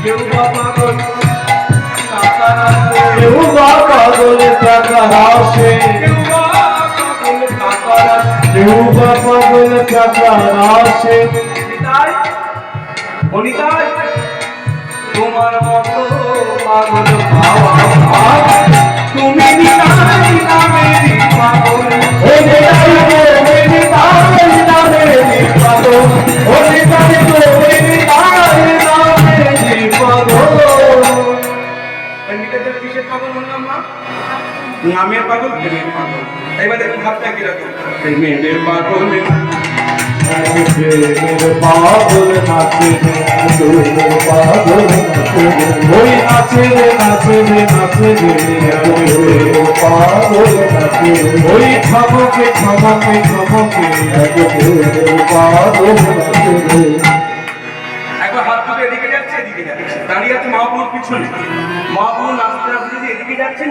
কেউ বা পাগল টাকার আশে, কেউ বা পাগল টাকার আশে। বনিতাই তোমার মতো পাগল পাওয়া, তুমি নিতাই নামেরই পাগল, ও নিতাই নামেরই পাগল, ও নিতাই নামেরই পাগল। সঙ্গীতের কিসের পাগল বললাম মা? নামের পাগল, প্রেমের পাগল। এবার দেখুন ভাবটা কিরকম, প্রেমের পাগল পাগল নাচে, পাগল ওই নাচে রে নাচে রে নাচে রে পাগল নাচে, ওই খমকে খমকে খমকে পাগল নাচে। একবার হাত দুটো এদিকে যাচ্ছে, এদিকে যাচ্ছে, দাঁড়িয়ে আছে মহাপ্রভুর পিছনে। মহাপ্রভু নাচতে নাচতে এদিকে যাচ্ছে।